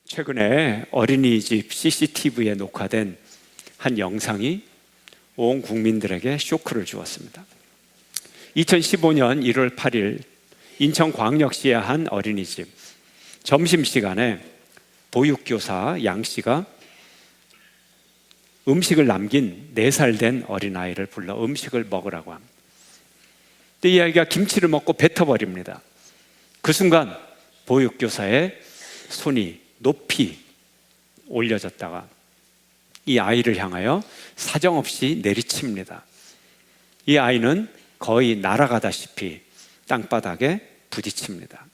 최근에 어린이집 CCTV에 녹화된 한 영상이 온 국민들에게 쇼크를 주었습니다. 2015년 1월 8일 인천광역시의 한 어린이집, 점심시간에 보육교사 양 씨가 음식을 남긴 4살 된 어린아이를 불러 음식을 먹으라고 합니다. 근데 이 아이가 김치를 먹고 뱉어버립니다. 그 순간 보육교사의 손이 높이 올려졌다가 이 아이를 향하여 사정없이 내리칩니다. 이 아이는 거의 날아가다시피 땅바닥에 부딪힙니다.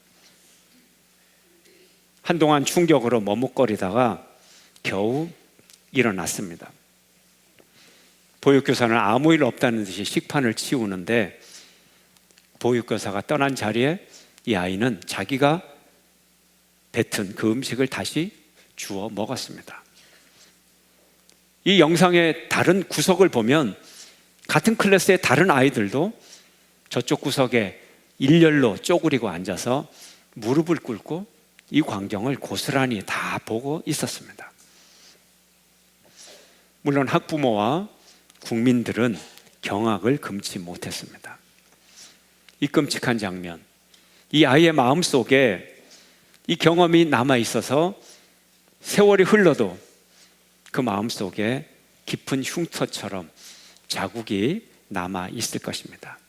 한동안 충격으로 머뭇거리다가 겨우 일어났습니다. 보육교사는 아무 일 없다는 듯이 식판을 치우는데 보육교사가 떠난 자리에 이 아이는 자기가 뱉은 그 음식을 다시 주워 먹었습니다. 이 영상의 다른 구석을 보면 같은 클래스의 다른 아이들도 저쪽 구석에 일렬로 쪼그리고 앉아서 무릎을 꿇고 이 광경을 고스란히 다 보고 있었습니다. 물론 학부모와 국민들은 경악을 금치 못했습니다. 이 끔찍한 장면, 이 아이의 마음속에 이 경험이 남아있어서 세월이 흘러도 그 마음속에 깊은 흉터처럼 자국이 남아있을 것입니다.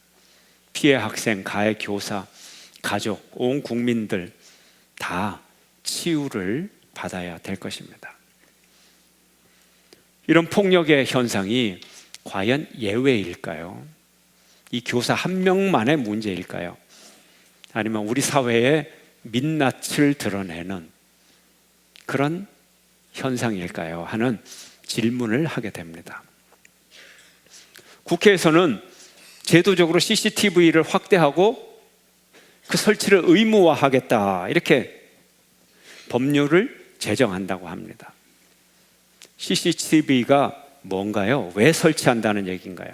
피해 학생, 가해 교사, 가족, 온 국민들 다 치유를 받아야 될 것입니다. 이런 폭력의 현상이 과연 예외일까요? 이 교사 한 명만의 문제일까요? 아니면 우리 사회의 민낯을 드러내는 그런 현상일까요? 하는 질문을 하게 됩니다. 국회에서는 제도적으로 CCTV를 확대하고 그 설치를 의무화하겠다, 이렇게 법률을 제정한다고 합니다. CCTV가 뭔가요? 왜 설치한다는 얘기인가요?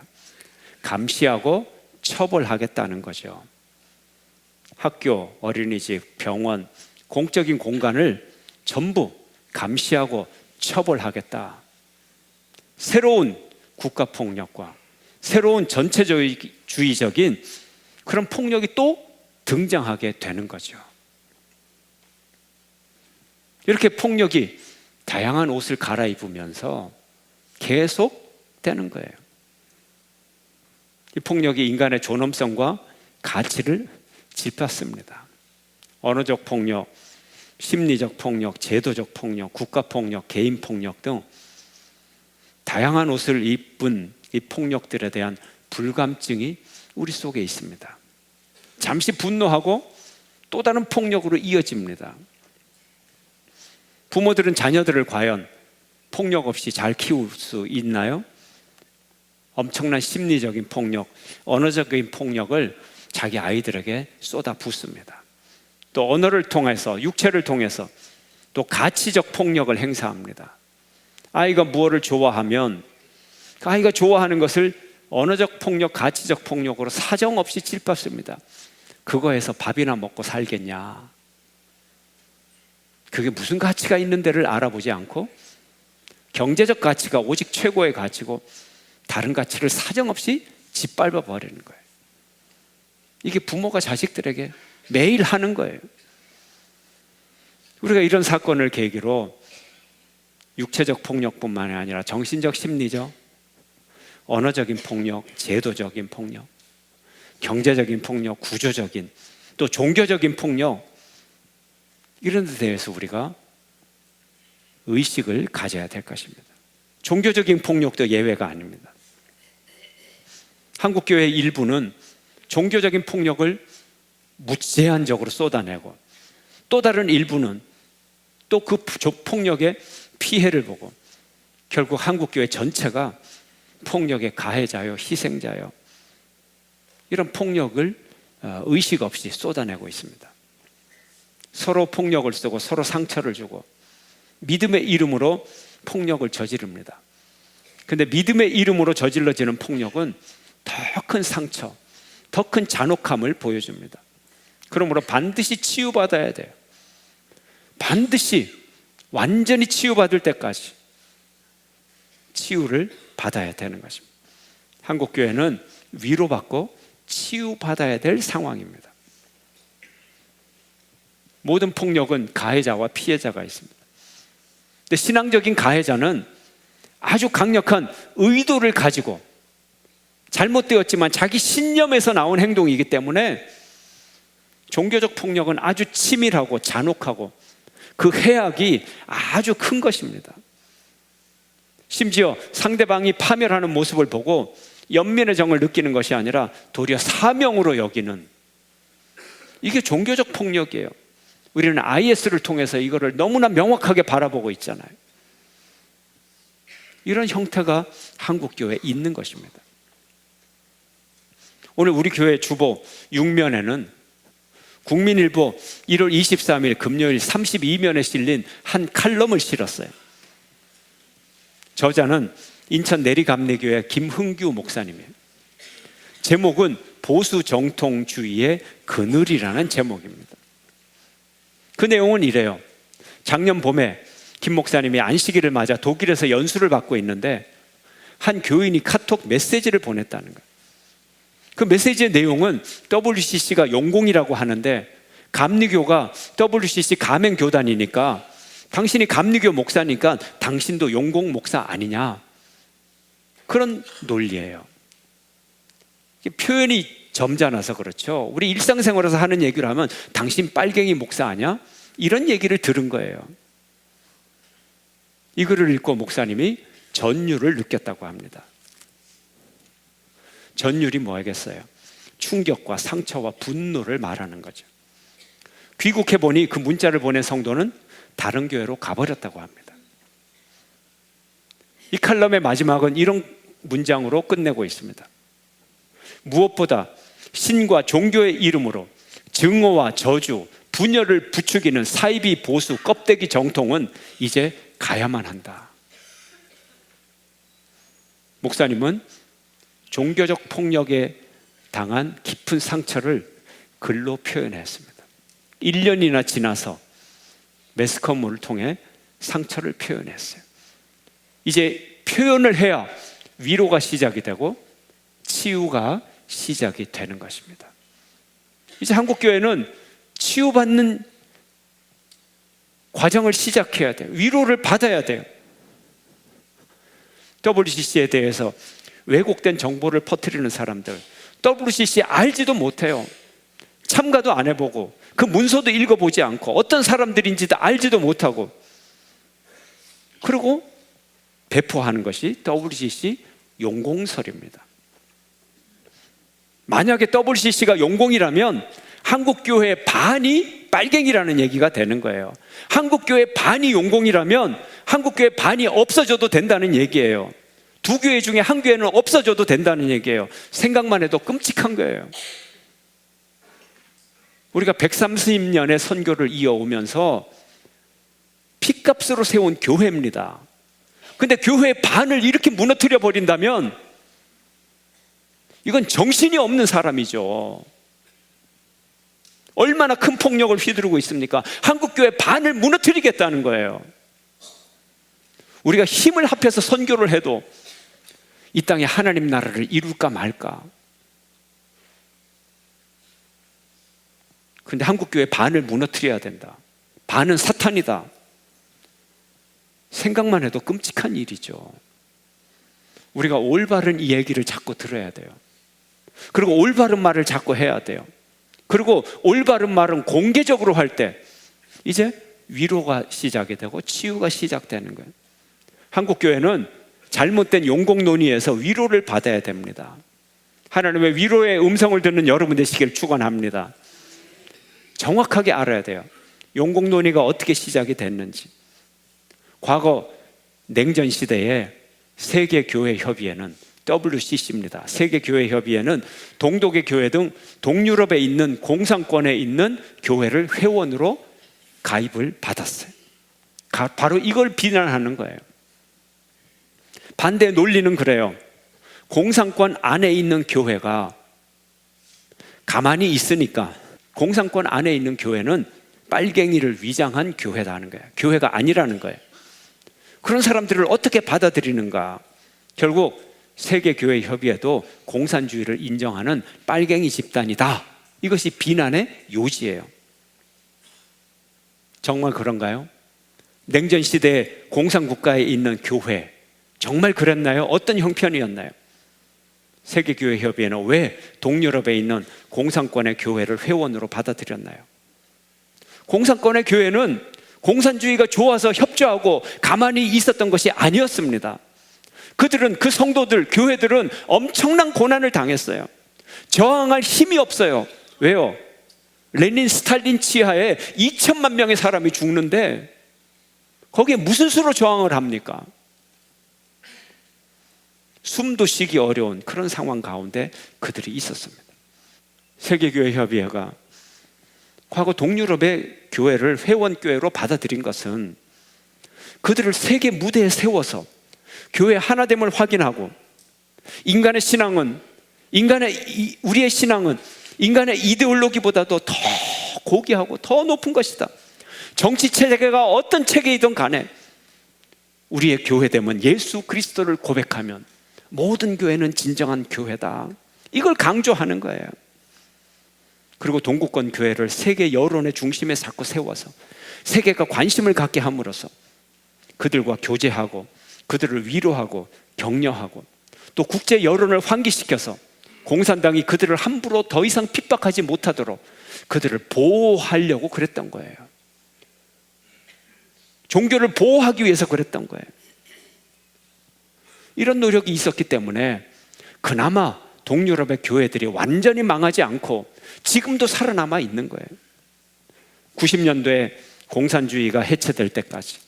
감시하고 처벌하겠다는 거죠. 학교, 어린이집, 병원, 공적인 공간을 전부 감시하고 처벌하겠다. 새로운 국가폭력과 새로운 전체주의적인 그런 폭력이 또 등장하게 되는 거죠. 이렇게 폭력이 다양한 옷을 갈아입으면서 계속 되는 거예요. 이 폭력이 인간의 존엄성과 가치를 짚었습니다. 언어적 폭력, 심리적 폭력, 제도적 폭력, 국가폭력, 개인폭력 등 다양한 옷을 입은 이 폭력들에 대한 불감증이 우리 속에 있습니다. 잠시 분노하고 또 다른 폭력으로 이어집니다. 부모들은 자녀들을 과연 폭력 없이 잘 키울 수 있나요? 엄청난 심리적인 폭력, 언어적인 폭력을 자기 아이들에게 쏟아붓습니다. 또 언어를 통해서, 육체를 통해서 또 가치적 폭력을 행사합니다. 아이가 무엇을 좋아하면 그 아이가 좋아하는 것을 언어적 폭력, 가치적 폭력으로 사정없이 찔받습니다. 그거에서 밥이나 먹고 살겠냐? 그게 무슨 가치가 있는 데를 알아보지 않고 경제적 가치가 오직 최고의 가치고 다른 가치를 사정없이 짓밟아 버리는 거예요. 이게 부모가 자식들에게 매일 하는 거예요. 우리가 이런 사건을 계기로 육체적 폭력뿐만 아니라 정신적, 심리적, 언어적인 폭력, 제도적인 폭력, 경제적인 폭력, 구조적인, 또 종교적인 폭력, 이런 데 대해서 우리가 의식을 가져야 될 것입니다. 종교적인 폭력도 예외가 아닙니다. 한국교회 일부는 종교적인 폭력을 무제한적으로 쏟아내고 또 다른 일부는 또 그 폭력의 피해를 보고 결국 한국교회 전체가 폭력의 가해자요, 희생자요, 이런 폭력을 의식 없이 쏟아내고 있습니다. 서로 폭력을 쓰고 서로 상처를 주고 믿음의 이름으로 폭력을 저지릅니다. 그런데 믿음의 이름으로 저질러지는 폭력은 더 큰 상처, 더 큰 잔혹함을 보여줍니다. 그러므로 반드시 치유받아야 돼요. 반드시 완전히 치유받을 때까지 치유를 받아야 되는 것입니다. 한국교회는 위로받고 치유받아야 될 상황입니다. 모든 폭력은 가해자와 피해자가 있습니다. 근데 신앙적인 가해자는 아주 강력한 의도를 가지고 잘못되었지만 자기 신념에서 나온 행동이기 때문에 종교적 폭력은 아주 치밀하고 잔혹하고 그 해악이 아주 큰 것입니다. 심지어 상대방이 파멸하는 모습을 보고 연민의 정을 느끼는 것이 아니라 도리어 사명으로 여기는, 이게 종교적 폭력이에요. 우리는 IS를 통해서 이거를 너무나 명확하게 바라보고 있잖아요. 이런 형태가 한국교회에 있는 것입니다. 오늘 우리 교회 주보 6면에는 국민일보 1월 23일 금요일 32면에 실린 한 칼럼을 실었어요. 저자는 인천 내리감리교회 김흥규 목사님이에요. 제목은 보수 정통주의의 그늘이라는 제목입니다. 그 내용은 이래요. 작년 봄에 김 목사님이 안식일을 맞아 독일에서 연수를 받고 있는데 한 교인이 카톡 메시지를 보냈다는 거예요. 그 메시지의 내용은 WCC가 용공이라고 하는데 감리교가 WCC 가맹교단이니까 당신이 감리교 목사니까 당신도 용공 목사 아니냐, 그런 논리예요. 표현이 점잖아서 그렇죠. 우리 일상생활에서 하는 얘기를 하면 당신 빨갱이 목사 아니야? 이런 얘기를 들은 거예요. 이 글을 읽고 목사님이 전율을 느꼈다고 합니다. 전율이 뭐겠어요? 충격과 상처와 분노를 말하는 거죠. 귀국해 보니 그 문자를 보낸 성도는 다른 교회로 가버렸다고 합니다. 이 칼럼의 마지막은 이런 문장으로 끝내고 있습니다. 무엇보다 신과 종교의 이름으로 증오와 저주, 분열을 부추기는 사이비 보수 껍데기 정통은 이제 가야만 한다. 목사님은 종교적 폭력에 당한 깊은 상처를 글로 표현했습니다. 1년이나 지나서 매스컴을 통해 상처를 표현했어요. 이제 표현을 해야 위로가 시작이 되고 치유가 시작이 되는 것입니다. 이제 한국교회는 치유받는 과정을 시작해야 돼요. 위로를 받아야 돼요. WCC에 대해서 왜곡된 정보를 퍼뜨리는 사람들, WCC 알지도 못해요. 참가도 안 해보고 그 문서도 읽어보지 않고 어떤 사람들인지도 알지도 못하고, 그리고 배포하는 것이 WCC 용공설입니다. 만약에 WCC가 용공이라면 한국교회 반이 빨갱이라는 얘기가 되는 거예요. 한국교회 반이 용공이라면 한국교회 반이 없어져도 된다는 얘기예요. 두 교회 중에 한 교회는 없어져도 된다는 얘기예요. 생각만 해도 끔찍한 거예요. 우리가 130년의 선교를 이어오면서 핏값으로 세운 교회입니다. 근데 교회의 반을 이렇게 무너뜨려 버린다면 이건 정신이 없는 사람이죠. 얼마나 큰 폭력을 휘두르고 있습니까? 한국교회 반을 무너뜨리겠다는 거예요. 우리가 힘을 합해서 선교를 해도 이 땅에 하나님 나라를 이룰까 말까. 근데 한국교회 반을 무너뜨려야 된다. 반은 사탄이다. 생각만 해도 끔찍한 일이죠. 우리가 올바른 이 얘기를 자꾸 들어야 돼요. 그리고 올바른 말을 자꾸 해야 돼요. 그리고 올바른 말은 공개적으로 할 때 이제 위로가 시작이 되고 치유가 시작되는 거예요. 한국교회는 잘못된 용공 논의에서 위로를 받아야 됩니다. 하나님의 위로의 음성을 듣는 여러분 되시길 축원합니다. 정확하게 알아야 돼요. 용공 논의가 어떻게 시작이 됐는지. 과거 냉전 시대에 세계교회협의회는 WCC입니다. 세계교회협의회는 동독의 교회 등 동유럽에 있는 공산권에 있는 교회를 회원으로 가입을 받았어요. 바로 이걸 비난하는 거예요. 반대 논리는 그래요. 공산권 안에 있는 교회가 가만히 있으니까 공산권 안에 있는 교회는 빨갱이를 위장한 교회다 하는 거예요. 교회가 아니라는 거예요. 그런 사람들을 어떻게 받아들이는가? 결국 세계교회협의회도 공산주의를 인정하는 빨갱이 집단이다. 이것이 비난의 요지예요. 정말 그런가요? 냉전 시대에 공산국가에 있는 교회, 정말 그랬나요? 어떤 형편이었나요? 세계교회협의회는 왜 동유럽에 있는 공산권의 교회를 회원으로 받아들였나요? 공산권의 교회는 공산주의가 좋아서 협조하고 가만히 있었던 것이 아니었습니다. 그들은, 그 성도들, 교회들은 엄청난 고난을 당했어요. 저항할 힘이 없어요. 왜요? 레닌, 스탈린 치하에 2천만 명의 사람이 죽는데 거기에 무슨 수로 저항을 합니까? 숨도 쉬기 어려운 그런 상황 가운데 그들이 있었습니다. 세계교회협의회가 과거 동유럽의 교회를 회원교회로 받아들인 것은 그들을 세계 무대에 세워서 교회 하나됨을 확인하고, 인간의 신앙은, 우리의 신앙은 인간의 이데올로기보다도 더 고귀하고 더 높은 것이다. 정치 체계가 어떤 체계이든 간에 우리의 교회됨은 예수 그리스도를 고백하면 모든 교회는 진정한 교회다. 이걸 강조하는 거예요. 그리고 동구권 교회를 세계 여론의 중심에 자꾸 세워서 세계가 관심을 갖게 함으로써 그들과 교제하고 그들을 위로하고 격려하고 또 국제 여론을 환기시켜서 공산당이 그들을 함부로 더 이상 핍박하지 못하도록 그들을 보호하려고 그랬던 거예요. 종교를 보호하기 위해서 그랬던 거예요. 이런 노력이 있었기 때문에 그나마 동유럽의 교회들이 완전히 망하지 않고 지금도 살아남아 있는 거예요. 90년도에 공산주의가 해체될 때까지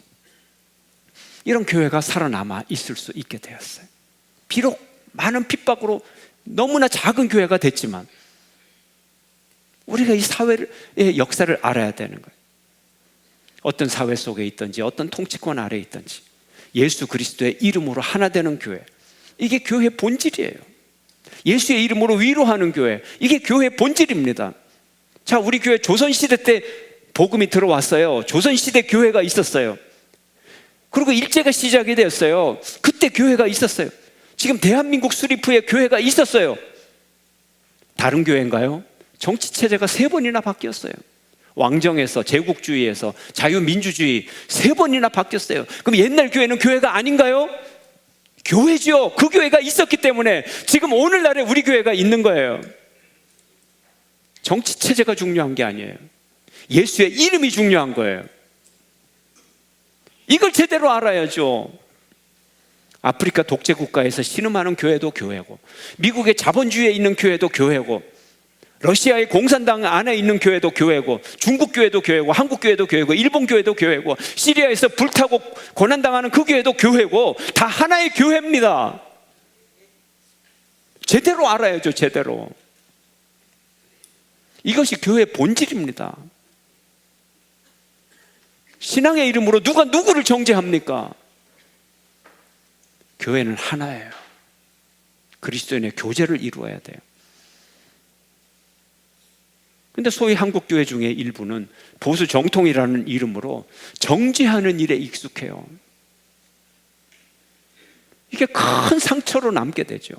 이런 교회가 살아남아 있을 수 있게 되었어요. 비록 많은 핍박으로 너무나 작은 교회가 됐지만 우리가 이 사회의 역사를 알아야 되는 거예요. 어떤 사회 속에 있든지 어떤 통치권 아래에 있든지 예수 그리스도의 이름으로 하나 되는 교회, 이게 교회의 본질이에요. 예수의 이름으로 위로하는 교회, 이게 교회의 본질입니다. 자, 우리 교회 조선시대 때 복음이 들어왔어요. 조선시대 교회가 있었어요. 그리고 일제가 시작이 되었어요. 그때 교회가 있었어요. 지금 대한민국 수립 후에 교회가 있었어요. 다른 교회인가요? 정치체제가 3번이나 바뀌었어요. 왕정에서, 제국주의에서 자유민주주의 3번이나 바뀌었어요. 그럼 옛날 교회는 교회가 아닌가요? 교회죠. 그 교회가 있었기 때문에 지금 오늘날에 우리 교회가 있는 거예요. 정치체제가 중요한 게 아니에요. 예수의 이름이 중요한 거예요. 이걸 제대로 알아야죠. 아프리카 독재국가에서 신음하는 교회도 교회고, 미국의 자본주의에 있는 교회도 교회고, 러시아의 공산당 안에 있는 교회도 교회고, 중국 교회도 교회고, 한국 교회도 교회고, 일본 교회도 교회고, 시리아에서 불타고 고난당하는 그 교회도 교회고, 다 하나의 교회입니다. 제대로 알아야죠. 제대로. 이것이 교회의 본질입니다. 신앙의 이름으로 누가 누구를 정죄합니까? 교회는 하나예요. 그리스도인의 교제를 이루어야 돼요. 근데 소위 한국교회 중에 일부는 보수 정통이라는 이름으로 정죄하는 일에 익숙해요. 이게 큰 상처로 남게 되죠.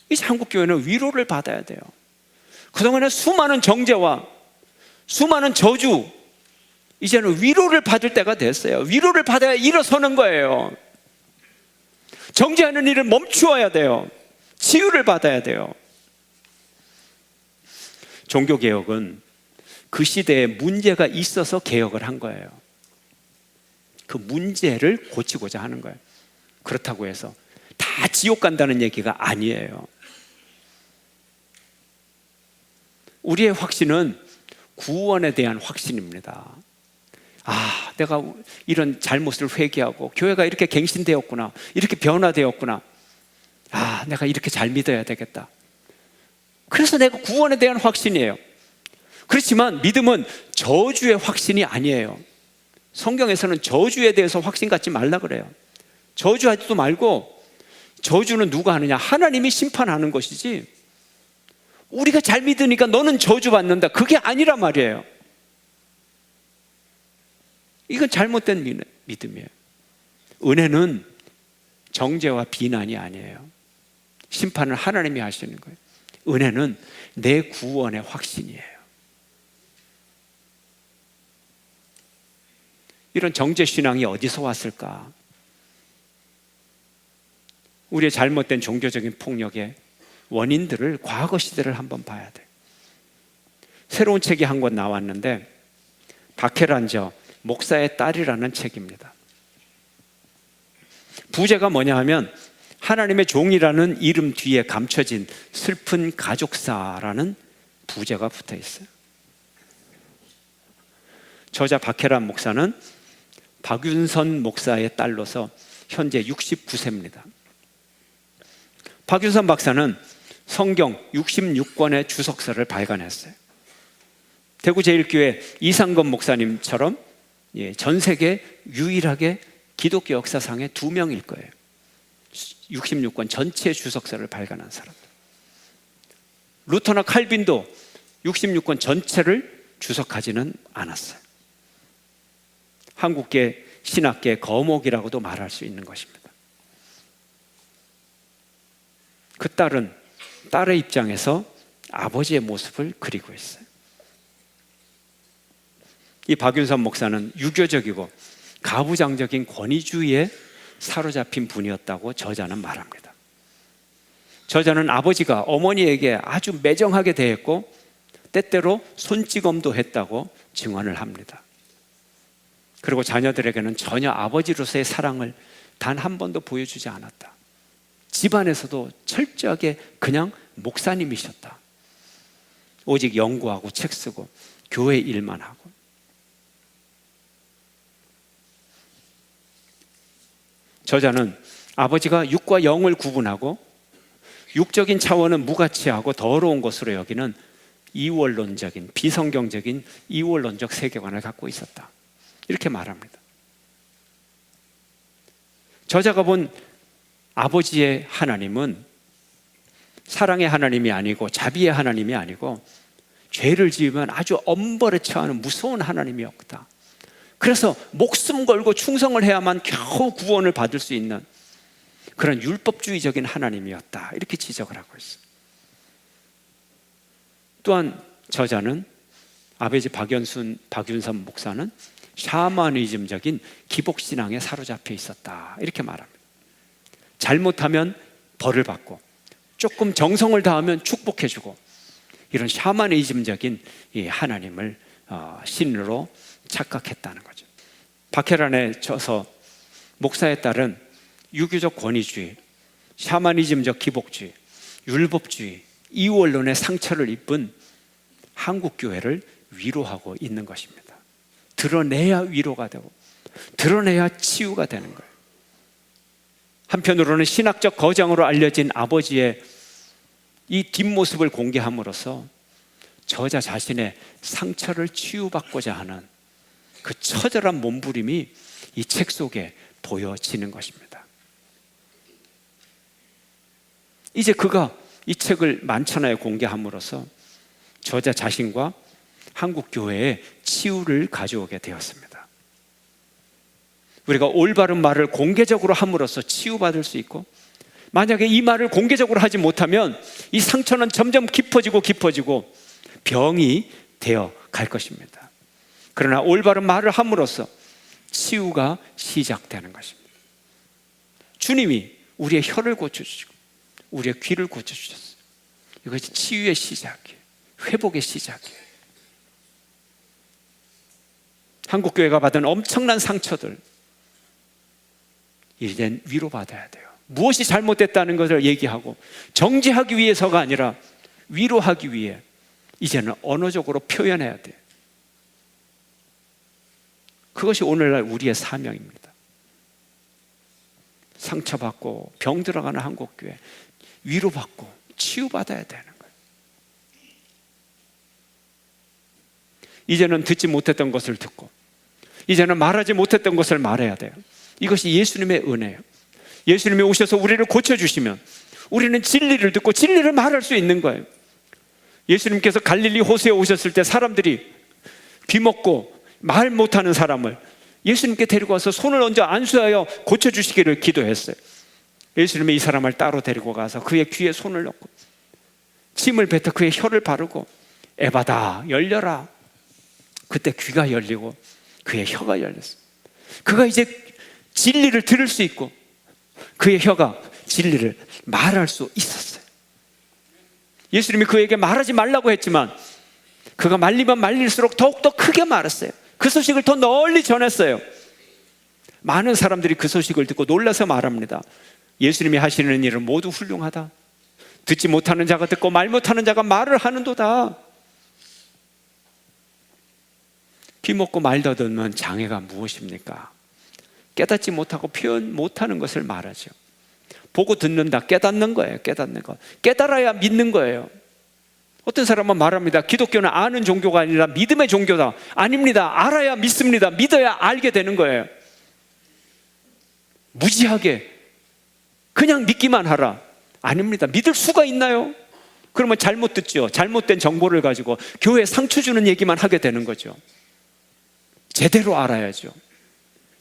이제 한국교회는 위로를 받아야 돼요. 그동안에 수많은 정죄와 수많은 저주, 이제는 위로를 받을 때가 됐어요. 위로를 받아야 일어서는 거예요. 정죄하는 일을 멈추어야 돼요. 치유를 받아야 돼요. 종교개혁은 그 시대에 문제가 있어서 개혁을 한 거예요. 그 문제를 고치고자 하는 거예요. 그렇다고 해서 다 지옥 간다는 얘기가 아니에요. 우리의 확신은 구원에 대한 확신입니다. 아, 내가 이런 잘못을 회개하고 교회가 이렇게 갱신되었구나, 이렇게 변화되었구나, 아, 내가 이렇게 잘 믿어야 되겠다. 그래서 내가 구원에 대한 확신이에요. 그렇지만 믿음은 저주의 확신이 아니에요. 성경에서는 저주에 대해서 확신 갖지 말라 그래요. 저주하지도 말고, 저주는 누가 하느냐? 하나님이 심판하는 것이지 우리가 잘 믿으니까 너는 저주받는다. 그게 아니란 말이에요. 이건 잘못된 믿음이에요. 은혜는 정죄와 비난이 아니에요. 심판은 하나님이 하시는 거예요. 은혜는 내 구원의 확신이에요. 이런 정죄신앙이 어디서 왔을까? 우리의 잘못된 종교적인 폭력의 원인들을, 과거 시대를 한번 봐야 돼요. 새로운 책이 한 권 나왔는데 바케란저 목사의 딸이라는 책입니다. 부제가 뭐냐 하면 하나님의 종이라는 이름 뒤에 감춰진 슬픈 가족사라는 부제가 붙어 있어요. 저자 박혜란 목사는 박윤선 목사의 딸로서 현재 69세입니다. 박윤선 박사는 성경 66권의 주석서를 발간했어요. 대구제일교회 이상건 목사님처럼 전 세계 유일하게 기독교 역사상의 2명일 거예요. 66권 전체 주석서를 발간한 사람. 루터나 칼빈도 66권 전체를 주석하지는 않았어요. 한국계 신학계의 거목이라고도 말할 수 있는 것입니다. 그 딸은 딸의 입장에서 아버지의 모습을 그리고 있어요. 이 박윤선 목사는 유교적이고 가부장적인 권위주의에 사로잡힌 분이었다고 저자는 말합니다. 저자는 아버지가 어머니에게 아주 매정하게 대했고 때때로 손찌검도 했다고 증언을 합니다. 그리고 자녀들에게는 전혀 아버지로서의 사랑을 단 한 번도 보여주지 않았다. 집안에서도 철저하게 그냥 목사님이셨다. 오직 연구하고 책 쓰고 교회 일만 하고. 저자는 아버지가 육과 영을 구분하고 육적인 차원은 무가치하고 더러운 것으로 여기는 이원론적인, 비성경적인 이원론적 세계관을 갖고 있었다. 이렇게 말합니다. 저자가 본 아버지의 하나님은 사랑의 하나님이 아니고 자비의 하나님이 아니고 죄를 지으면 아주 엄벌에 처하는 무서운 하나님이었다. 그래서 목숨 걸고 충성을 해야만 겨우 구원을 받을 수 있는 그런 율법주의적인 하나님이었다. 이렇게 지적을 하고 있어요. 또한 저자는 아버지 박윤선 목사는 샤머니즘적인 기복신앙에 사로잡혀 있었다. 이렇게 말합니다. 잘못하면 벌을 받고 조금 정성을 다하면 축복해주고 이런 샤머니즘적인 이 하나님을 신으로 착각했다는 거죠. 박혜란에 져서 목사의 딸은 유교적 권위주의, 샤머니즘적 기복주의, 율법주의, 이원론의 상처를 입은 한국교회를 위로하고 있는 것입니다. 드러내야 위로가 되고 드러내야 치유가 되는 거예요. 한편으로는 신학적 거장으로 알려진 아버지의 이 뒷모습을 공개함으로써 저자 자신의 상처를 치유받고자 하는 그 처절한 몸부림이 이 책 속에 보여지는 것입니다. 이제 그가 이 책을 만천하에 공개함으로써 저자 자신과 한국 교회에 치유를 가져오게 되었습니다. 우리가 올바른 말을 공개적으로 함으로써 치유받을 수 있고, 만약에 이 말을 공개적으로 하지 못하면 이 상처는 점점 깊어지고 병이 되어 갈 것입니다. 그러나 올바른 말을 함으로써 치유가 시작되는 것입니다. 주님이 우리의 혀를 고쳐주시고 우리의 귀를 고쳐주셨어요. 이것이 치유의 시작이에요. 회복의 시작이에요. 한국교회가 받은 엄청난 상처들, 이젠 위로받아야 돼요. 무엇이 잘못됐다는 것을 얘기하고 정죄하기 위해서가 아니라 위로하기 위해 이제는 언어적으로 표현해야 돼요. 그것이 오늘날 우리의 사명입니다. 상처받고 병 들어가는 한국교회, 위로받고 치유받아야 되는 거예요. 이제는 듣지 못했던 것을 듣고 이제는 말하지 못했던 것을 말해야 돼요. 이것이 예수님의 은혜예요. 예수님이 오셔서 우리를 고쳐주시면 우리는 진리를 듣고 진리를 말할 수 있는 거예요. 예수님께서 갈릴리 호수에 오셨을 때 사람들이 귀먹고 말 못하는 사람을 예수님께 데리고 와서 손을 얹어 안수하여 고쳐주시기를 기도했어요. 예수님이 이 사람을 따로 데리고 가서 그의 귀에 손을 넣고 침을 뱉어 그의 혀를 바르고 에바다 열려라. 그때 귀가 열리고 그의 혀가 열렸어요. 그가 이제 진리를 들을 수 있고 그의 혀가 진리를 말할 수 있었어요. 예수님이 그에게 말하지 말라고 했지만 그가 말리면 말릴수록 더욱더 크게 말했어요. 그 소식을 더 널리 전했어요. 많은 사람들이 그 소식을 듣고 놀라서 말합니다. 예수님이 하시는 일은 모두 훌륭하다. 듣지 못하는 자가 듣고 말 못하는 자가 말을 하는도다. 귀 먹고 말 더듬는 장애가 무엇입니까? 깨닫지 못하고 표현 못하는 것을 말하죠. 보고 듣는다, 깨닫는 거예요. 깨닫는 거. 깨달아야 믿는 거예요. 어떤 사람은 말합니다. 기독교는 아는 종교가 아니라 믿음의 종교다. 아닙니다. 알아야 믿습니다. 믿어야 알게 되는 거예요. 무지하게 그냥 믿기만 하라. 아닙니다. 믿을 수가 있나요? 그러면 잘못 듣죠. 잘못된 정보를 가지고 교회에 상처 주는 얘기만 하게 되는 거죠. 제대로 알아야죠.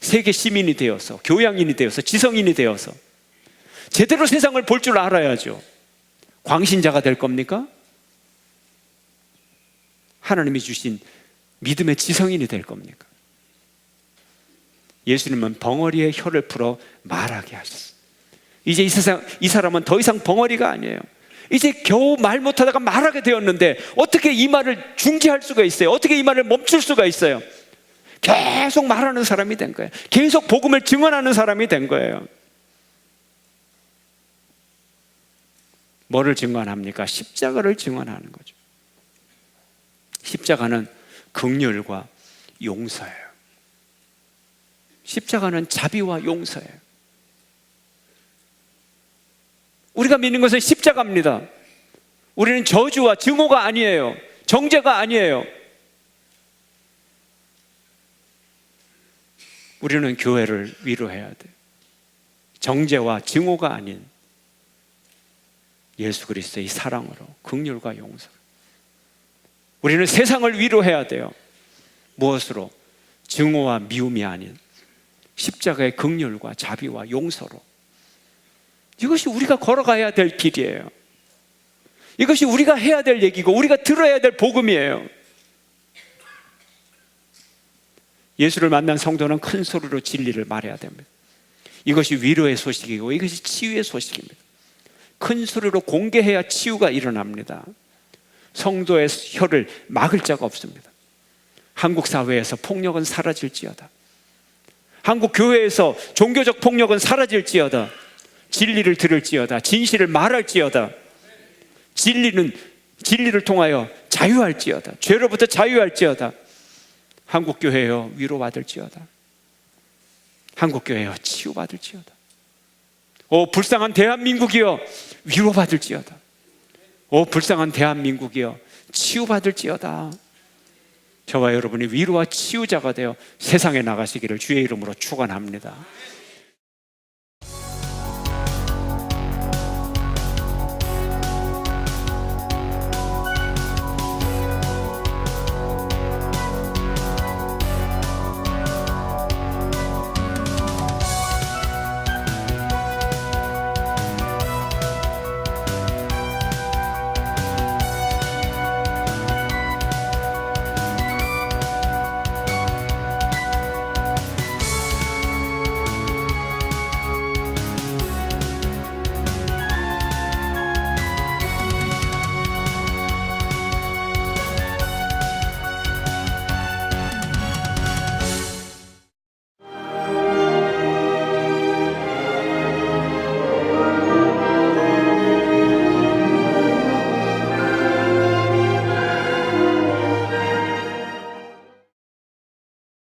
세계 시민이 되어서, 교양인이 되어서, 지성인이 되어서 제대로 세상을 볼 줄 알아야죠. 광신자가 될 겁니까? 하나님이 주신 믿음의 지성인이 될 겁니까? 예수님은 벙어리의 혀를 풀어 말하게 하셨어요. 이제 이 사람은 더 이상 벙어리가 아니에요. 이제 겨우 말 못하다가 말하게 되었는데 어떻게 이 말을 중지할 수가 있어요? 어떻게 이 말을 멈출 수가 있어요? 계속 말하는 사람이 된 거예요. 계속 복음을 증언하는 사람이 된 거예요. 뭐를 증언합니까? 십자가를 증언하는 거죠. 십자가는 긍휼과 용서예요. 십자가는 자비와 용서예요. 우리가 믿는 것은 십자가입니다. 우리는 저주와 증오가 아니에요. 정죄가 아니에요. 우리는 교회를 위로해야 돼요. 정죄와 증오가 아닌 예수 그리스도의 사랑으로, 긍휼과 용서로. 우리는 세상을 위로해야 돼요. 무엇으로? 증오와 미움이 아닌 십자가의 긍휼과 자비와 용서로. 이것이 우리가 걸어가야 될 길이에요. 이것이 우리가 해야 될 얘기고 우리가 들어야 될 복음이에요. 예수를 만난 성도는 큰 소리로 진리를 말해야 됩니다. 이것이 위로의 소식이고 이것이 치유의 소식입니다. 큰 소리로 공개해야 치유가 일어납니다. 성도의 혀를 막을 자가 없습니다. 한국 사회에서 폭력은 사라질지어다. 한국 교회에서 종교적 폭력은 사라질지어다. 진리를 들을지어다. 진실을 말할지어다. 진리를 통하여 자유할지어다. 죄로부터 자유할지어다. 한국 교회여 위로받을지어다. 한국 교회여 치유받을지어다. 오 불쌍한 대한민국이여 위로받을지어다. 오 불쌍한 대한민국이여 치유받을지어다. 저와 여러분이 위로와 치유자가 되어 세상에 나가시기를 주의 이름으로 축원합니다.